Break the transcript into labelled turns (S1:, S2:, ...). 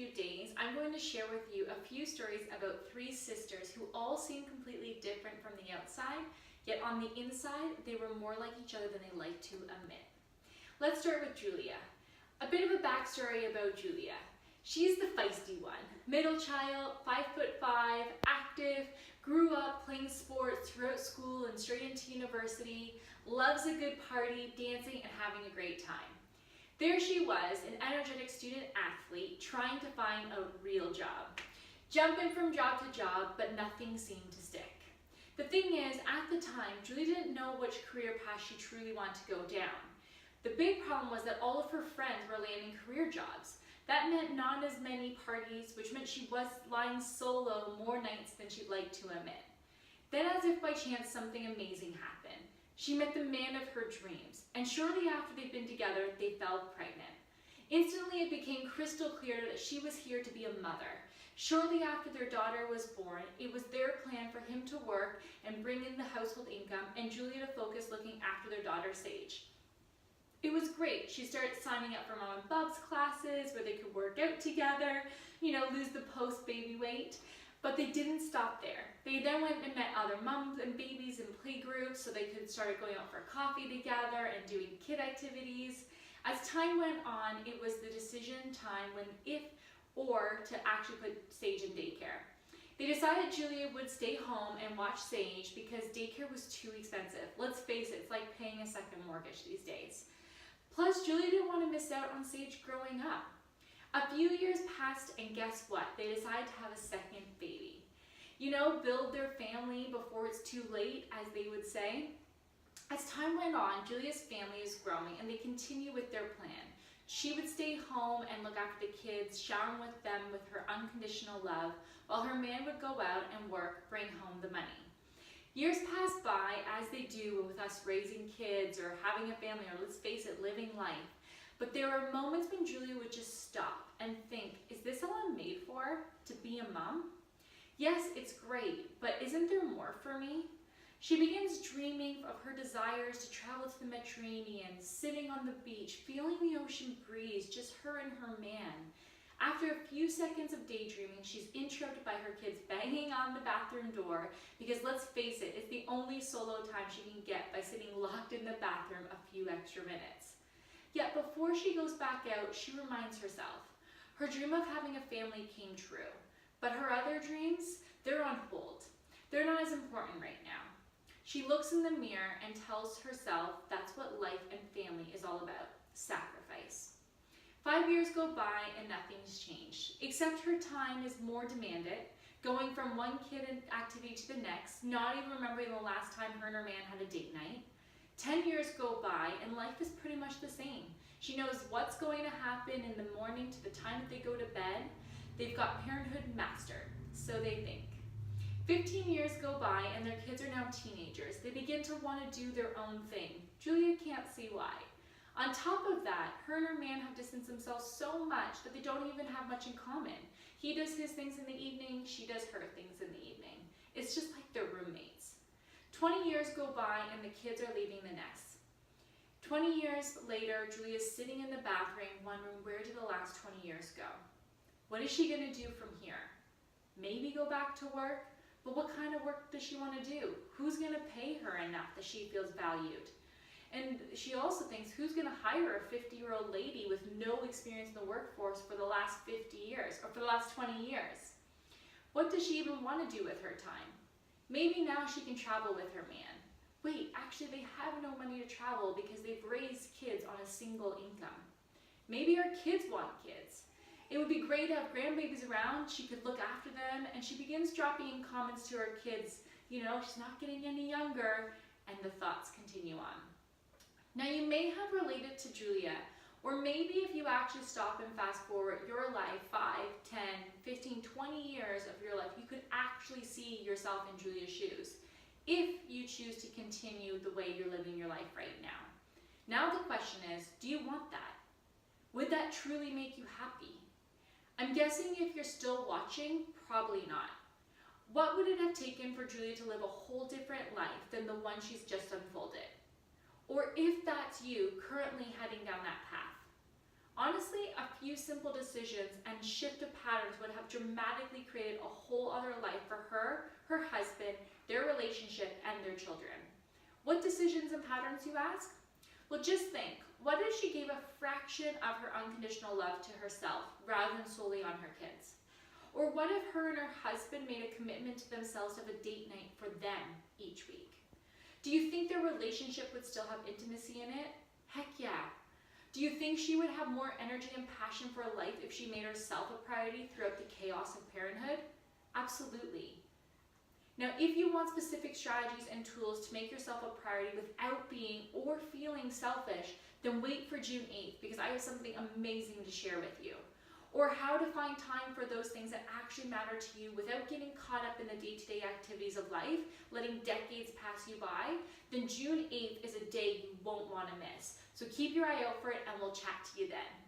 S1: few days, I'm going to share with you a few stories about three sisters who all seem completely different from the outside, yet on the inside, they were more like each other than they like to admit. Let's start with Julia. A bit of a backstory about Julia. She's the feisty one. Middle child, 5'5", active, grew up playing sports throughout school and straight into university, loves a good party, dancing, and having a great time. There she was, an energetic student athlete trying to find a real job. Jumping from job to job, but nothing seemed to stick. The thing is, at the time, Julie didn't know which career path she truly wanted to go down. The big problem was that all of her friends were landing career jobs. That meant not as many parties, which meant she was lying solo more nights than she'd like to admit. Then, as if by chance, something amazing happened. She met the man of her dreams, and shortly after they'd been together, they fell pregnant. Instantly, it became crystal clear that she was here to be a mother. Shortly after their daughter was born, it was their plan for him to work and bring in the household income, and Julia to focus looking after their daughter, Sage. It was great. She started signing up for Mom and Bub's classes where they could work out together, lose the post-baby weight. But they didn't stop there. They then went and met other moms and babies in play groups so they could start going out for coffee together and doing kid activities. As time went on, it was the decision time when if or to actually put Sage in daycare. They decided Julia would stay home and watch Sage because daycare was too expensive. Let's face it, it's like paying a second mortgage these days. Plus, Julia didn't want to miss out on Sage growing up. A few years passed, and guess what? They decided to have a second baby. Build their family before it's too late, as they would say. As time went on, Julia's family is growing, and they continue with their plan. She would stay home and look after the kids, showering with them with her unconditional love, while her man would go out and work, bring home the money. Years passed by, as they do with us raising kids or having a family, or let's face it, living life. But there were moments when Julia would just stop and think, is this all I'm made for? To be a mom? Yes, it's great, but isn't there more for me? She begins dreaming of her desires to travel to the Mediterranean, sitting on the beach, feeling the ocean breeze, just her and her man. After a few seconds of daydreaming, she's interrupted by her kids banging on the bathroom door because let's face it, it's the only solo time she can get by sitting locked in the bathroom a few extra minutes. Yet before she goes back out, she reminds herself, her dream of having a family came true, but her other dreams, they're on hold. They're not as important right now. She looks in the mirror and tells herself that's what life and family is all about, sacrifice. 5 years go by and nothing's changed, except her time is more demanded, going from one kid activity to the next, not even remembering the last time her and her man had a date night. 10 years go by and life is pretty much the same. She knows what's going to happen in the morning to the time that they go to bed. They've got parenthood mastered, so they think. 15 years go by and their kids are now teenagers. They begin to want to do their own thing. Julia can't see why. On top of that, her and her man have distanced themselves so much that they don't even have much in common. He does his things in the evening, she does her things in the evening. It's just like they're roommates. 20 years go by and the kids are leaving the nest. 20 years later, Julia's sitting in the bathroom wondering where did the last 20 years go? What is she going to do from here? Maybe go back to work? But what kind of work does she want to do? Who's going to pay her enough that she feels valued? And she also thinks, who's going to hire a 50-year-old lady with no experience in the workforce for the last 50 years or for the last 20 years? What does she even want to do with her time? Maybe now she can travel with her man. Wait, actually they have no money to travel because they've raised kids on a single income. Maybe her kids want kids. It would be great to have grandbabies around, she could look after them, and she begins dropping in comments to her kids, she's not getting any younger, and the thoughts continue on. Now you may have related to Julia, or maybe if you actually stop and fast forward your life 5, 10, 15, 20 years of your life, you could actually see yourself in Julia's shoes if you choose to continue the way you're living your life right now. Now the question is, do you want that? Would that truly make you happy? I'm guessing if you're still watching, probably not. What would it have taken for Julia to live a whole different life than the one she's just unfolded? Or if that's you currently heading down that path, Honestly, a few simple decisions and shift of patterns would have dramatically created a whole other life for her, her husband, their relationship, and their children. What decisions and patterns, you ask? Well, just think, what if she gave a fraction of her unconditional love to herself rather than solely on her kids? Or what if her and her husband made a commitment to themselves to have a date night for them each week? Do you think their relationship would still have intimacy in it? Heck yeah. Do you think she would have more energy and passion for life if she made herself a priority throughout the chaos of parenthood? Absolutely. Now, if you want specific strategies and tools to make yourself a priority without being or feeling selfish, then wait for June 8th because I have something amazing to share with you. Or how to find time for those things that actually matter to you without getting caught up in the day-to-day activities of life, letting decades pass you by, then June 8th is a day you won't want to miss. So keep your eye out for it and we'll chat to you then.